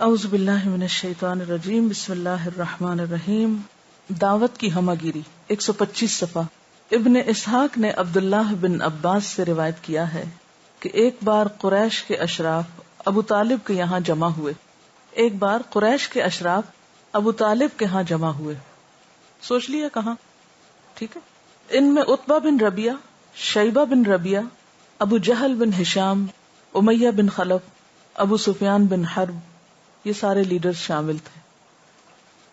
اعوذ باللہ من الشیطان الرجیم، بسم اللہ الرحمن الرحیم۔ دعوت کی ہمہ گیری، 125 صفحہ۔ ابن اسحاق نے عبداللہ بن عباس سے روایت کیا ہے کہ ایک بار قریش کے اشراف ابو طالب کے یہاں جمع ہوئے۔ سوچ لیا کہاں؟ ٹھیک ہے۔ ان میں عتبہ بن ربیعہ، شیبہ بن ربیعہ، ابو جہل بن ہشام، امیہ بن خلف، ابو سفیان بن حرب، یہ سارے لیڈرز شامل تھے۔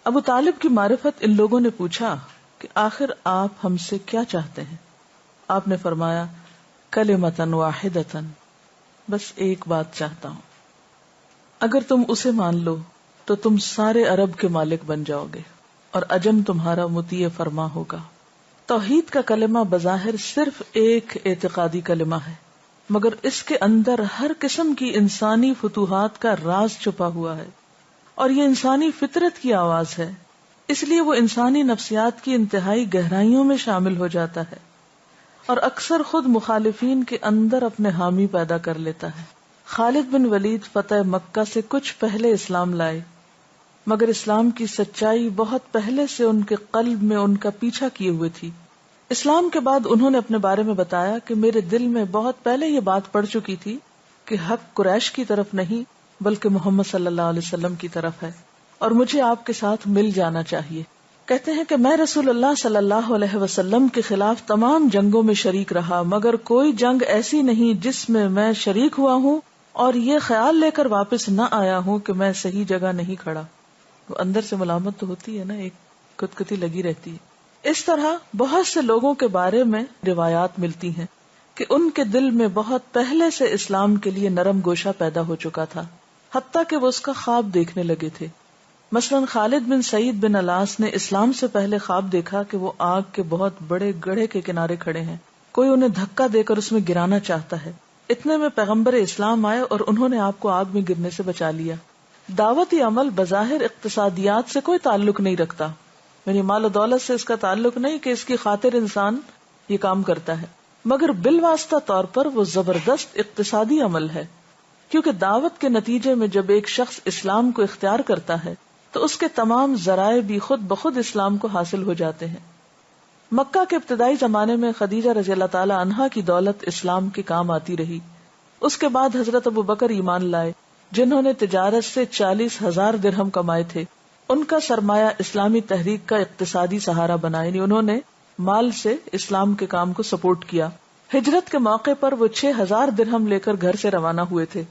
ابو طالب کی معرفت ان لوگوں نے پوچھا کہ آخر آپ ہم سے کیا چاہتے ہیں؟ آپ نے فرمایا کلمۃ واحدۃ، بس ایک بات چاہتا ہوں، اگر تم اسے مان لو تو تم سارے عرب کے مالک بن جاؤ گے اور عجم تمہارا مطیع فرما ہوگا۔ توحید کا کلمہ بظاہر صرف ایک اعتقادی کلمہ ہے، مگر اس کے اندر ہر قسم کی انسانی فتوحات کا راز چھپا ہوا ہے، اور یہ انسانی فطرت کی آواز ہے، اس لیے وہ انسانی نفسیات کی انتہائی گہرائیوں میں شامل ہو جاتا ہے اور اکثر خود مخالفین کے اندر اپنے حامی پیدا کر لیتا ہے۔ خالد بن ولید فتح مکہ سے کچھ پہلے اسلام لائے، مگر اسلام کی سچائی بہت پہلے سے ان کے قلب میں ان کا پیچھا کیے ہوئے تھی۔ اسلام کے بعد انہوں نے اپنے بارے میں بتایا کہ میرے دل میں بہت پہلے یہ بات پڑ چکی تھی کہ حق قریش کی طرف نہیں بلکہ محمد صلی اللہ علیہ وسلم کی طرف ہے، اور مجھے آپ کے ساتھ مل جانا چاہیے۔ کہتے ہیں کہ میں رسول اللہ صلی اللہ علیہ وسلم کے خلاف تمام جنگوں میں شریک رہا، مگر کوئی جنگ ایسی نہیں جس میں شریک ہوا ہوں اور یہ خیال لے کر واپس نہ آیا ہوں کہ میں صحیح جگہ نہیں کھڑا۔ وہ اندر سے ملامت تو ہوتی ہے نا، ایک کتکتی لگی رہتی ہے۔ اس طرح بہت سے لوگوں کے بارے میں روایات ملتی ہیں کہ ان کے دل میں بہت پہلے سے اسلام کے لیے نرم گوشہ پیدا ہو چکا تھا، حتیٰ کہ وہ اس کا خواب دیکھنے لگے تھے۔ مثلا خالد بن سعید بن الاس نے اسلام سے پہلے خواب دیکھا کہ وہ آگ کے بہت بڑے گڑھے کے کنارے کھڑے ہیں، کوئی انہیں دھکا دے کر اس میں گرانا چاہتا ہے۔ اتنے میں پیغمبر اسلام آئے اور انہوں نے آپ کو آگ میں گرنے سے بچا لیا۔ دعوتی عمل بظاہر اقتصادیات سے کوئی تعلق نہیں رکھتا، یعنی مال و دولت سے اس کا تعلق نہیں کہ اس کی خاطر انسان یہ کام کرتا ہے، مگر بالواسطہ طور پر وہ زبردست اقتصادی عمل ہے، کیونکہ دعوت کے نتیجے میں جب ایک شخص اسلام کو اختیار کرتا ہے تو اس کے تمام ذرائع بھی خود بخود اسلام کو حاصل ہو جاتے ہیں۔ مکہ کے ابتدائی زمانے میں خدیجہ رضی اللہ تعالی عنہا کی دولت اسلام کے کام آتی رہی۔ اس کے بعد حضرت ابو بکر ایمان لائے، جنہوں نے تجارت سے 40,000 درہم کمائے تھے۔ ان کا سرمایہ اسلامی تحریک کا اقتصادی سہارا بنا، یعنی انہوں نے مال سے اسلام کے کام کو سپورٹ کیا۔ ہجرت کے موقع پر وہ 6,000 درہم لے کر گھر سے روانہ ہوئے تھے،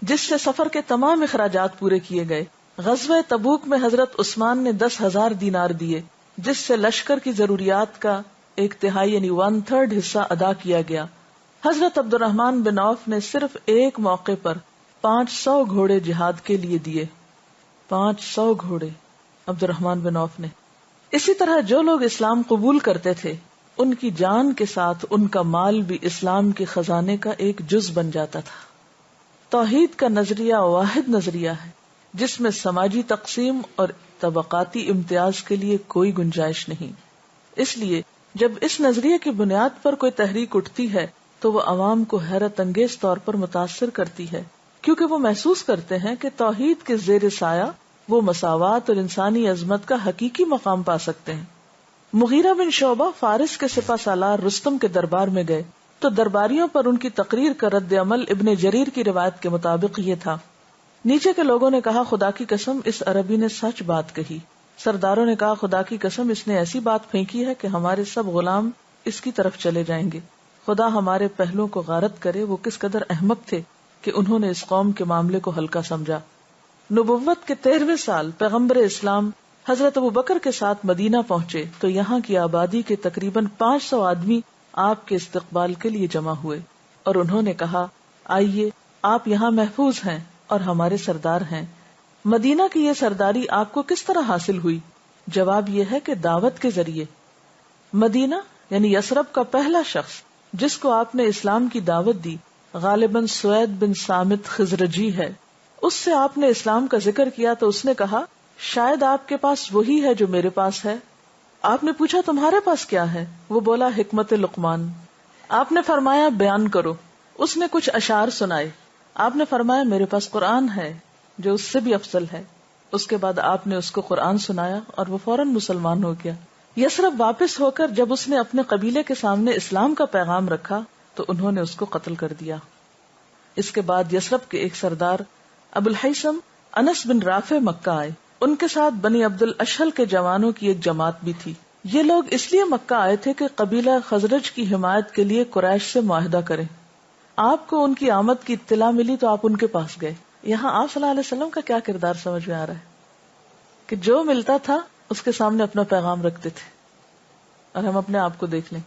جس سے سفر کے تمام اخراجات پورے کیے گئے۔ غزوہ تبوک میں حضرت عثمان نے 10,000 دینار دیے، جس سے لشکر کی ضروریات کا 1/3 یعنی 1/3 حصہ ادا کیا گیا۔ حضرت عبد الرحمن بن عوف نے صرف ایک موقع پر 500 گھوڑے جہاد کے لیے دیے، 500 گھوڑے عبد الرحمن بن عوف نے۔ اسی طرح جو لوگ اسلام قبول کرتے تھے ان کی جان کے ساتھ ان کا مال بھی اسلام کے خزانے کا ایک جز بن جاتا تھا۔ توحید کا نظریہ واحد نظریہ ہے جس میں سماجی تقسیم اور طبقاتی امتیاز کے لیے کوئی گنجائش نہیں۔ اس لیے جب اس نظریے کی بنیاد پر کوئی تحریک اٹھتی ہے تو وہ عوام کو حیرت انگیز طور پر متاثر کرتی ہے، کیونکہ وہ محسوس کرتے ہیں کہ توحید کے زیر سایہ وہ مساوات اور انسانی عظمت کا حقیقی مقام پا سکتے ہیں۔ مغیرہ بن شعبہ فارس کے سپہ سالار رستم کے دربار میں گئے تو درباریوں پر ان کی تقریر کا رد عمل ابن جریر کی روایت کے مطابق یہ تھا۔ نیچے کے لوگوں نے کہا خدا کی قسم اس عربی نے سچ بات کہی۔ سرداروں نے کہا خدا کی قسم اس نے ایسی بات پھینکی ہے کہ ہمارے سب غلام اس کی طرف چلے جائیں گے۔ خدا ہمارے پہلوں کو غارت کرے، وہ کس قدر احمق تھے کہ انہوں نے اس قوم کے معاملے کو ہلکا سمجھا۔ نبوت کے 13ویں سال پیغمبر اسلام حضرت ابو بکر کے ساتھ مدینہ پہنچے تو یہاں کی آبادی کے تقریباً 500 آدمی آپ کے استقبال کے لیے جمع ہوئے اور انہوں نے کہا آئیے، آپ یہاں محفوظ ہیں اور ہمارے سردار ہیں۔ مدینہ کی یہ سرداری آپ کو کس طرح حاصل ہوئی؟ جواب یہ ہے کہ دعوت کے ذریعے۔ مدینہ یعنی یثرب کا پہلا شخص جس کو آپ نے اسلام کی دعوت دی غالباً سوید بن سامت خزرجی ہے۔ اس سے آپ نے اسلام کا ذکر کیا تو اس نے کہا شاید آپ کے پاس وہی ہے جو میرے پاس ہے۔ آپ نے پوچھا تمہارے پاس کیا ہے؟ وہ بولا حکمت لقمان۔ آپ نے فرمایا بیان کرو۔ اس نے کچھ اشعار سنائے۔ آپ نے فرمایا میرے پاس قرآن ہے۔ جو اس سے بھی افضل ہے. اس کے بعد آپ نے اس کو قرآن سنایا اور وہ فوراً مسلمان ہو گیا. یثرب واپس ہو کر جب اس نے اپنے قبیلے کے سامنے اسلام کا پیغام رکھا تو انہوں نے اس کو قتل کر دیا. اس کے بعد یثرب کے ایک سردار ابو الحیثم انس بن رافع مکہ آئے. ان کے ساتھ بنی عبد الاشہل کے جوانوں کی ایک جماعت بھی تھی. یہ لوگ اس لیے مکہ آئے تھے کہ قبیلہ خزرج کی حمایت کے لیے قریش سے معاہدہ کریں. آپ کو ان کی آمد کی اطلاع ملی تو آپ ان کے پاس گئے. یہاں آپ صلی اللہ علیہ وسلم کا کیا کردار سمجھ میں آ رہا ہے کہ جو ملتا تھا اس کے سامنے اپنا پیغام رکھتے تھے. اور ہم اپنے آپ کو دیکھ لیں,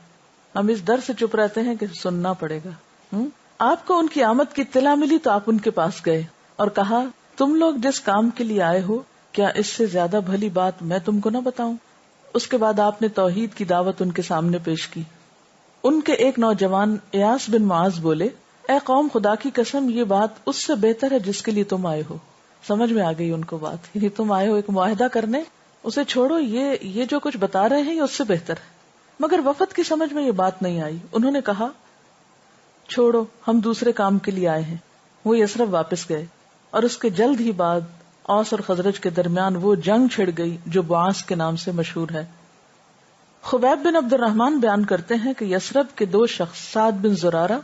ہم اس ڈر سے چپ رہتے ہیں کہ سننا پڑے گا. آپ کو ان کی آمد کی اطلاع ملی تو آپ ان کے پاس گئے اور کہا, تم لوگ جس کام کے لیے آئے ہو کیا اس سے زیادہ بھلی بات میں تم کو نہ بتاؤں. اس کے بعد آپ نے توحید کی دعوت ان کے سامنے پیش کی. ان کے ایک نوجوان ایاس بن معاذ بولے, اے قوم, خدا کی قسم یہ بات اس سے بہتر ہے جس کے لیے تم آئے ہو. سمجھ میں آ گئی ان کو بات, یعنی تم آئے ہو ایک معاہدہ کرنے, اسے چھوڑو, یہ جو کچھ بتا رہے ہیں یہ اس سے بہتر ہے. مگر وفد کی سمجھ میں یہ بات نہیں آئی. انہوں نے کہا, چھوڑو, ہم دوسرے کام کے لیے آئے ہیں. وہ یثرب واپس گئے اور اس کے جلد ہی بعد اوس اور خزرج کے درمیان وہ جنگ چھڑ گئی جو بعاث کے نام سے مشہور ہے. خبیب بن عبد الرحمن بیان کرتے ہیں کہ یثرب کے دو شخص سعد بن زرارہ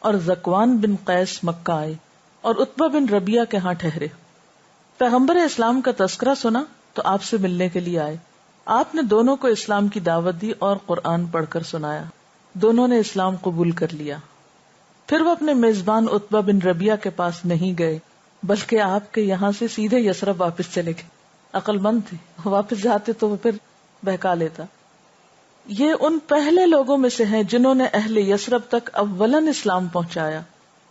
اور ذکوان بن قیس مکہ آئے اور عتبہ بن ربیعہ کے ہاں ٹھہرے. پیغمبر اسلام کا تذکرہ سنا تو آپ سے ملنے کے لیے آئے. آپ نے دونوں کو اسلام کی دعوت دی اور قرآن پڑھ کر سنایا. دونوں نے اسلام قبول کر لیا. پھر وہ اپنے میزبان عتبہ بن ربیعہ کے پاس نہیں گئے بلکہ آپ کے یہاں سے سیدھے یثرب واپس چلے گئے. عقل مند تھے, واپس جاتے تو وہ پھر بہکا لیتا. یہ ان پہلے لوگوں میں سے ہیں جنہوں نے اہل یثرب تک اولن اسلام پہنچایا.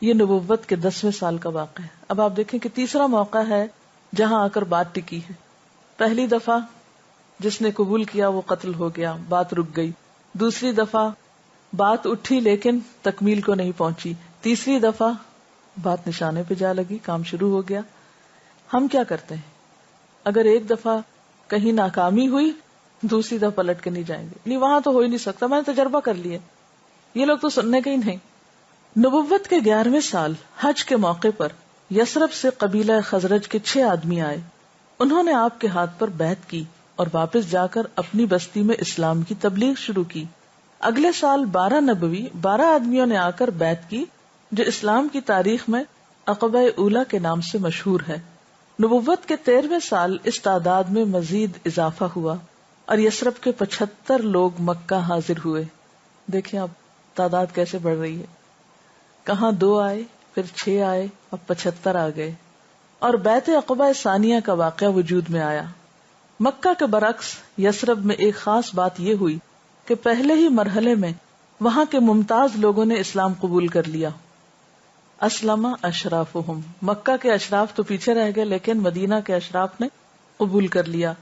یہ نبوت کے 10ویں سال کا واقعہ ہے. اب آپ دیکھیں کہ تیسرا موقع ہے جہاں آ کر بات ٹکی ہے. پہلی دفعہ جس نے قبول کیا وہ قتل ہو گیا, بات رک گئی. دوسری دفعہ بات اٹھی لیکن تکمیل کو نہیں پہنچی. تیسری دفعہ بات نشانے پہ جا لگی, کام شروع ہو گیا. ہم کیا کرتے ہیں, اگر ایک دفعہ کہیں ناکامی ہوئی دوسری دفعہ پلٹ کے نہیں جائیں گے, نہیں وہاں تو ہو ہی نہیں سکتا, میں نے تجربہ کر لیا. یہ لوگ تو سننے کے ہی نہیں. نبوت کے 11ویں سال حج کے موقع پر یثرب سے قبیلہ خزرج کے 6 آدمی آئے. انہوں نے آپ کے ہاتھ پر بیعت کی اور واپس جا کر اپنی بستی میں اسلام کی تبلیغ شروع کی. اگلے سال 12 نبوی 12 آدمیوں نے آ کر بیعت کی جو اسلام کی تاریخ میں عقبہ اولا کے نام سے مشہور ہے. نبوت کے 13ویں سال اس تعداد میں مزید اضافہ ہوا اور یثرب کے 75 لوگ مکہ حاضر ہوئے. دیکھیں اب تعداد کیسے بڑھ رہی ہے, کہاں 2 آئے, پھر 6 آئے, اب 75 آ گئے. اور بیعت عقبہ ثانیہ کا واقعہ وجود میں آیا. مکہ کے برعکس یثرب میں ایک خاص بات یہ ہوئی کہ پہلے ہی مرحلے میں وہاں کے ممتاز لوگوں نے اسلام قبول کر لیا. اسلم اشرافہم, مکہ کے اشراف تو پیچھے رہ گئے لیکن مدینہ کے اشراف نے قبول کر لیا.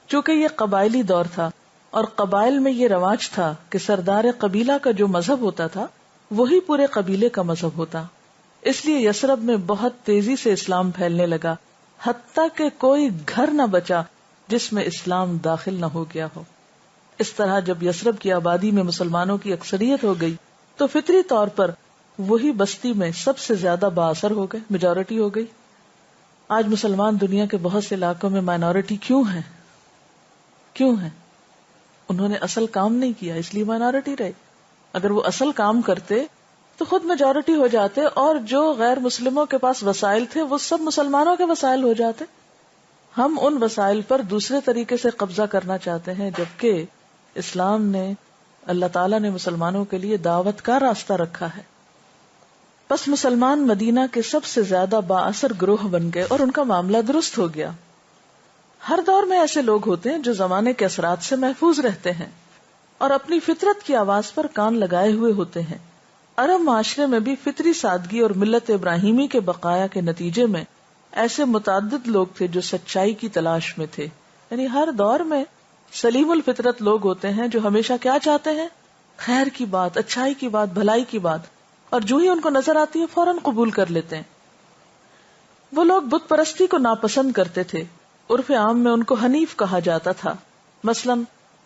چونکہ یہ قبائلی دور تھا اور قبائل میں یہ رواج تھا کہ سردار قبیلہ کا جو مذہب ہوتا تھا وہی پورے قبیلے کا مذہب ہوتا. اس لیے یثرب میں بہت تیزی سے اسلام پھیلنے لگا, حتیٰ کہ کوئی گھر نہ بچا جس میں اسلام داخل نہ ہو گیا ہو. اس طرح جب یثرب کی آبادی میں مسلمانوں کی اکثریت ہو گئی تو فطری طور پر وہی بستی میں سب سے زیادہ بااثر ہو گئے, میجورٹی ہو گئی. آج مسلمان دنیا کے بہت سے علاقوں میں مائنورٹی کیوں ہیں؟ انہوں نے اصل کام نہیں کیا اس لیے مائنورٹی رہے. اگر وہ اصل کام کرتے تو خود میجورٹی ہو جاتے اور جو غیر مسلموں کے پاس وسائل تھے وہ سب مسلمانوں کے وسائل ہو جاتے. ہم ان وسائل پر دوسرے طریقے سے قبضہ کرنا چاہتے ہیں جبکہ اسلام نے, اللہ تعالیٰ نے مسلمانوں کے لیے دعوت کا راستہ رکھا ہے. بس مسلمان مدینہ کے سب سے زیادہ بااثر گروہ بن گئے اور ان کا معاملہ درست ہو گیا. ہر دور میں ایسے لوگ ہوتے ہیں جو زمانے کے اثرات سے محفوظ رہتے ہیں اور اپنی فطرت کی آواز پر کان لگائے ہوئے ہوتے ہیں. عرب معاشرے میں بھی فطری سادگی اور ملت ابراہیمی کے بقایا کے نتیجے میں ایسے متعدد لوگ تھے جو سچائی کی تلاش میں تھے. یعنی ہر دور میں سلیم الفطرت لوگ ہوتے ہیں جو ہمیشہ کیا چاہتے ہیں, خیر کی بات, اچھائی کی بات, بھلائی کی بات, اور جو ہی ان کو نظر آتی ہے فوراً قبول کر لیتے ہیں. وہ لوگ بت پرستی کو ناپسند کرتے تھے. عرف عام میں ان کو حنیف کہا جاتا تھا, مثلاً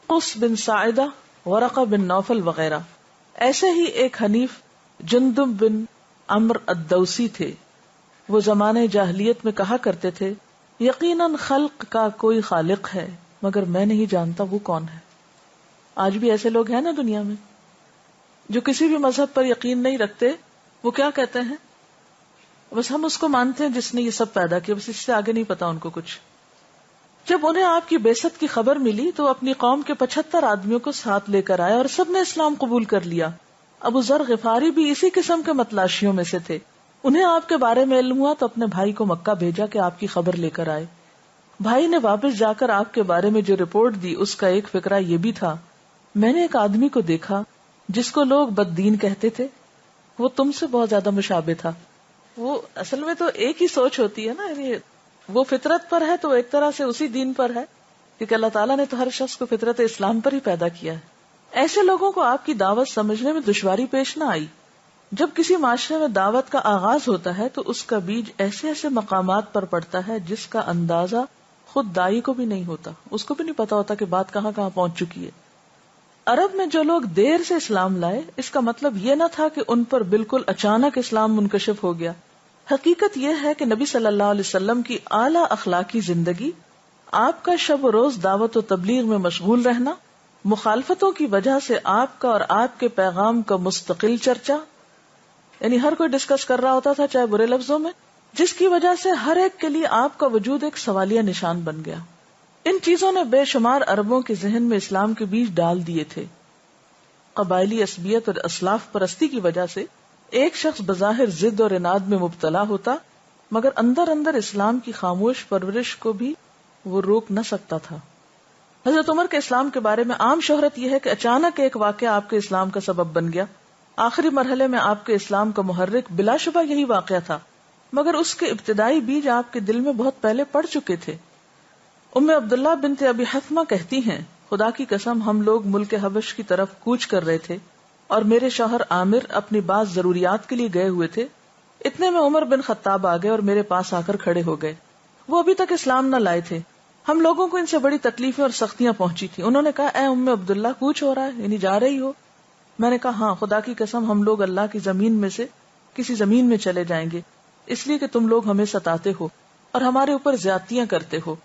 قس بن ساعدہ, ورقہ بن نوفل وغیرہ. ایسے ہی ایک حنیف جندب بن عمرو الدوسی تھے. وہ زمانے جاہلیت میں کہا کرتے تھے یقیناً خلق کا کوئی خالق ہے مگر میں نہیں جانتا وہ کون ہے. آج بھی ایسے لوگ ہیں نا دنیا میں جو کسی بھی مذہب پر یقین نہیں رکھتے. وہ کیا کہتے ہیں؟ بس ہم اس کو مانتے ہیں جس نے یہ سب پیدا کیا، بس اس سے آگے نہیں پتا ان کو کچھ. جب انہیں آپ کی بعثت کی خبر ملی تو اپنی قوم کے 75 آدمیوں کو ساتھ لے کر آئے اور سب نے اسلام قبول کر لیا. ابو ذر غفاری بھی اسی قسم کے متلاشیوں میں سے تھے. انہیں آپ کے بارے میں علم ہوا تو اپنے بھائی کو مکہ بھیجا کہ آپ کی خبر لے کر آئے. بھائی نے واپس جا کر آپ کے بارے میں جو رپورٹ دی اس کا ایک فقرہ یہ بھی تھا، میں نے ایک آدمی کو دیکھا جس کو لوگ بددین کہتے تھے، وہ تم سے بہت زیادہ مشابہ تھا. وہ اصل میں تو ایک ہی سوچ ہوتی ہے نا، یعنی وہ فطرت پر ہے تو ایک طرح سے اسی دین پر ہے، کیونکہ اللہ تعالیٰ نے تو ہر شخص کو فطرت اسلام پر ہی پیدا کیا ہے. ایسے لوگوں کو آپ کی دعوت سمجھنے میں دشواری پیش نہ آئی. جب کسی معاشرے میں دعوت کا آغاز ہوتا ہے تو اس کا بیج ایسے ایسے مقامات پر پڑتا ہے جس کا اندازہ خود دائی کو بھی نہیں ہوتا، اس کو بھی نہیں پتا ہوتا کہ بات کہاں کہاں پہنچ چکی ہے. عرب میں جو لوگ دیر سے اسلام لائے اس کا مطلب یہ نہ تھا کہ ان پر بالکل اچانک اسلام منکشف ہو گیا. حقیقت یہ ہے کہ نبی صلی اللہ علیہ وسلم کی اعلیٰ اخلاقی زندگی، آپ کا شب و روز دعوت و تبلیغ میں مشغول رہنا، مخالفتوں کی وجہ سے آپ کا اور آپ کے پیغام کا مستقل چرچا، یعنی ہر کوئی ڈسکس کر رہا ہوتا تھا چاہے برے لفظوں میں، جس کی وجہ سے ہر ایک کے لیے آپ کا وجود ایک سوالیہ نشان بن گیا. ان چیزوں نے بے شمار عربوں کے ذہن میں اسلام کے بیج ڈال دیے تھے. قبائلی عصبیت اور اسلاف پرستی کی وجہ سے ایک شخص بظاہر ضد اور اناد میں مبتلا ہوتا مگر اندر اندر اسلام کی خاموش پرورش کو بھی وہ روک نہ سکتا تھا. حضرت عمر کے اسلام کے بارے میں عام شہرت یہ ہے کہ اچانک ایک واقعہ آپ کے اسلام کا سبب بن گیا. آخری مرحلے میں آپ کے اسلام کا محرک بلا شبہ یہی واقعہ تھا، مگر اس کے ابتدائی بیج آپ کے دل میں بہت پہلے پڑ چکے تھے. ام عبداللہ بنت ابی حتمہ کہتی ہیں خدا کی قسم ہم لوگ ملک حبش کی طرف کوچ کر رہے تھے اور میرے شوہر عامر اپنی بعض ضروریات کے لیے گئے ہوئے تھے. اتنے میں عمر بن خطاب آ گئے اور میرے پاس آ کر کھڑے ہو گئے. وہ ابھی تک اسلام نہ لائے تھے. ہم لوگوں کو ان سے بڑی تکلیفیں اور سختیاں پہنچی تھی. انہوں نے کہا اے ام عبداللہ کوچ ہو رہا ہے، یعنی جا رہی ہو؟ میں نے کہا ہاں، خدا کی قسم ہم لوگ اللہ کی زمین میں سے کسی زمین میں چلے جائیں گے، اس لیے کہ تم لوگ ہمیں ستاتے ہو اور ہمارے اوپر زیادتیاں کرتے ہو،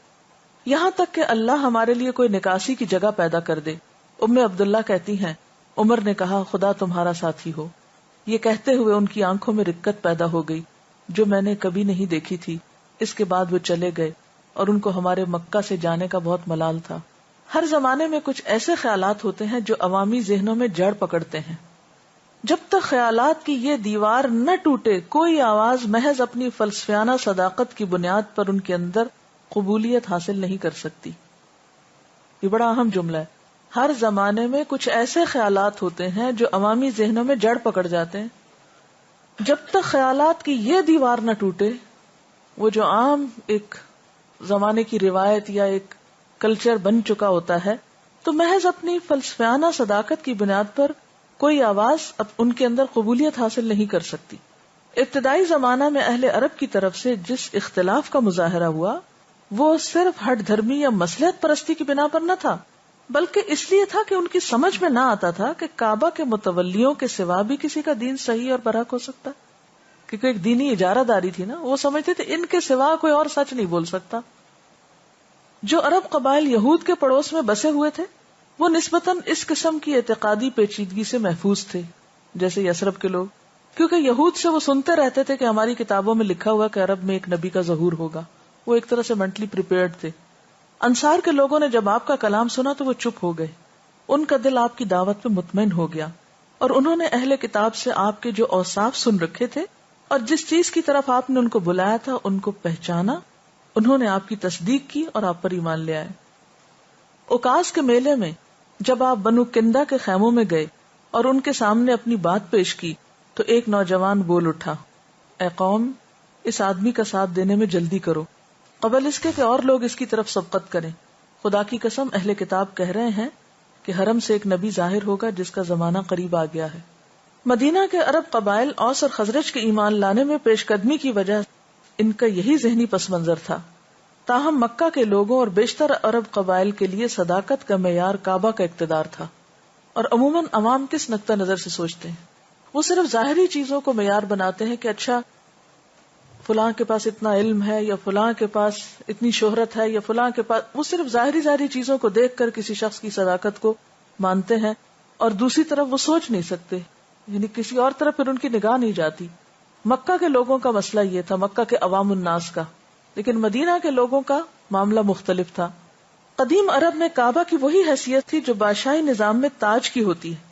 یہاں تک کہ اللہ ہمارے لیے کوئی نکاسی کی جگہ پیدا کر دے. ام عبداللہ کہتی ہیں عمر نے کہا خدا تمہارا ساتھی ہو. یہ کہتے ہوئے ان کی آنکھوں میں رکت پیدا ہو گئی جو میں نے کبھی نہیں دیکھی تھی. اس کے بعد وہ چلے گئے اور ان کو ہمارے مکہ سے جانے کا بہت ملال تھا. ہر زمانے میں کچھ ایسے خیالات ہوتے ہیں جو عوامی ذہنوں میں جڑ پکڑتے ہیں. جب تک خیالات کی یہ دیوار نہ ٹوٹے کوئی آواز محض اپنی فلسفیانہ صداقت کی بنیاد پر ان کے اندر قبولیت حاصل نہیں کر سکتی. یہ بڑا اہم جملہ ہے. ہر زمانے میں کچھ ایسے خیالات ہوتے ہیں جو عوامی ذہنوں میں جڑ پکڑ جاتے ہیں. جب تک خیالات کی یہ دیوار نہ ٹوٹے، وہ جو عام ایک زمانے کی روایت یا ایک کلچر بن چکا ہوتا ہے، تو محض اپنی فلسفیانہ صداقت کی بنیاد پر کوئی آواز ان کے اندر قبولیت حاصل نہیں کر سکتی. ابتدائی زمانہ میں اہل عرب کی طرف سے جس اختلاف کا مظاہرہ ہوا وہ صرف ہٹ دھرمی یا مصلحت پرستی کی بنا پر نہ تھا، بلکہ اس لیے تھا کہ ان کی سمجھ میں نہ آتا تھا کہ کعبہ کے متولیوں کے سوا بھی کسی کا دین صحیح اور برحق ہو سکتا، کیونکہ ایک دینی اجارہ داری تھی نا. وہ سمجھتے تھے ان کے سوا کوئی اور سچ نہیں بول سکتا. جو عرب قبائل یہود کے پڑوس میں بسے ہوئے تھے وہ نسبتاً اس قسم کی اعتقادی پیچیدگی سے محفوظ تھے جیسے یثرب کے لوگ، کیونکہ یہود سے وہ سنتے رہتے تھے کہ ہماری کتابوں میں لکھا ہوا کہ عرب میں ایک نبی کا ظہور ہوگا. وہ ایک طرح سے مینٹلی پریپیئرڈ تھے. انصار کے لوگوں نے جب آپ کا کلام سنا تو وہ چپ ہو گئے. ان کا دل آپ کی دعوت پہ مطمئن ہو گیا اور انہوں نے اہل کتاب سے آپ کے جو اوصاف سن رکھے تھے اور جس چیز کی طرف آپ نے ان کو بلایا تھا ان کو پہچانا. انہوں نے آپ کی تصدیق کی اور آپ پر ایمان لے آئے. اوکاس کے میلے میں جب آپ بنو کندا کے خیموں میں گئے اور ان کے سامنے اپنی بات پیش کی تو ایک نوجوان بول اٹھا، اے قوم، اس آدمی کا ساتھ دینے میں جلدی کرو قبل اس کے کہ اور لوگ اس کی طرف سبقت کریں. خدا کی قسم اہل کتاب کہہ رہے ہیں کہ حرم سے ایک نبی ظاہر ہوگا جس کا زمانہ قریب آ گیا ہے. مدینہ کے عرب قبائل اوس اور خزرج کے ایمان لانے میں پیش قدمی کی وجہ ان کا یہی ذہنی پس منظر تھا. تاہم مکہ کے لوگوں اور بیشتر عرب قبائل کے لیے صداقت کا معیار کعبہ کا اقتدار تھا. اور عموماً عوام کس نقطہ نظر سے سوچتے ہیں؟ وہ صرف ظاہری چیزوں کو معیار بناتے ہیں کہ اچھا فلاں کے پاس اتنا علم ہے یا فلاں کے پاس اتنی شہرت ہے یا فلاں کے پاس، وہ صرف ظاہری چیزوں کو دیکھ کر کسی شخص کی صداقت کو مانتے ہیں، اور دوسری طرف وہ سوچ نہیں سکتے، یعنی کسی اور طرف پھر ان کی نگاہ نہیں جاتی. مکہ کے لوگوں کا مسئلہ یہ تھا، مکہ کے عوام الناس کا، لیکن مدینہ کے لوگوں کا معاملہ مختلف تھا. قدیم عرب میں کعبہ کی وہی حیثیت تھی جو بادشاہی نظام میں تاج کی ہوتی ہے.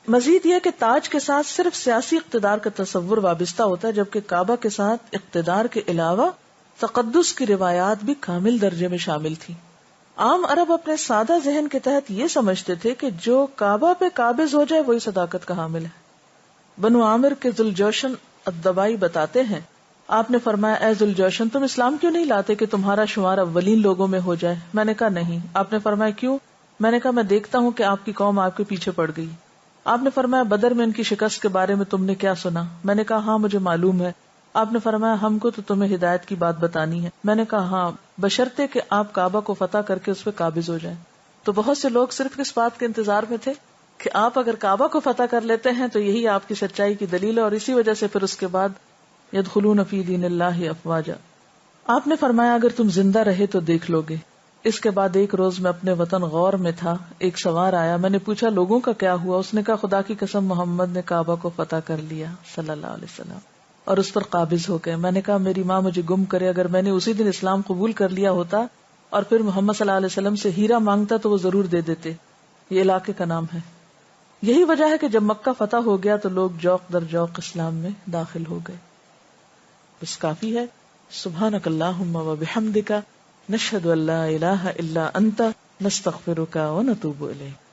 مزید یہ کہ تاج کے ساتھ صرف سیاسی اقتدار کا تصور وابستہ ہوتا ہے، جبکہ کعبہ کے ساتھ اقتدار کے علاوہ تقدس کی روایات بھی کامل درجے میں شامل تھی. عام عرب اپنے سادہ ذہن کے تحت یہ سمجھتے تھے کہ جو کعبہ پہ قابض ہو جائے وہی صداقت کا حامل ہے. بنو عامر کے ذوالجوشن الدبائی بتاتے ہیں، آپ نے فرمایا اے ذوالجوشن تم اسلام کیوں نہیں لاتے کہ تمہارا شمار اولین لوگوں میں ہو جائے؟ میں نے کہا نہیں. آپ نے فرمایا کیوں؟ میں نے کہا میں دیکھتا ہوں کہ آپ کی قوم آپ کے پیچھے پڑ گئی. آپ نے فرمایا بدر میں ان کی شکست کے بارے میں تم نے کیا سنا؟ میں نے کہا ہاں مجھے معلوم ہے. آپ نے فرمایا ہم کو تو تمہیں ہدایت کی بات بتانی ہے. میں نے کہا ہاں، بشرطے کہ آپ کعبہ کو فتح کر کے اس پہ قابض ہو جائیں. تو بہت سے لوگ صرف اس بات کے انتظار میں تھے کہ آپ اگر کعبہ کو فتح کر لیتے ہیں تو یہی آپ کی سچائی کی دلیل ہے، اور اسی وجہ سے پھر اس کے بعد یدخلون فی دین اللہ افواجا. آپ نے فرمایا اگر تم زندہ رہے تو دیکھ لو گے. اس کے بعد ایک روز میں اپنے وطن غور میں تھا، ایک سوار آیا، میں نے پوچھا لوگوں کا کیا ہوا؟ اس نے کہا خدا کی قسم محمد نے کعبہ کو فتح کر لیا صلی اللہ علیہ وسلم اور اس پر قابض ہو گئے. میں نے کہا میری ماں مجھے گم کرے، اگر میں نے اسی دن اسلام قبول کر لیا ہوتا اور پھر محمد صلی اللہ علیہ وسلم سے ہیرا مانگتا تو وہ ضرور دے دیتے. یہ علاقے کا نام ہے. یہی وجہ ہے کہ جب مکہ فتح ہو گیا تو لوگ جوق در جوق اسلام میں داخل ہو گئے. بس کافی ہے. سبحانک اللہم و بحمدک نشہد ان لا الہ الا انت نستغفرک و نتوب الیک.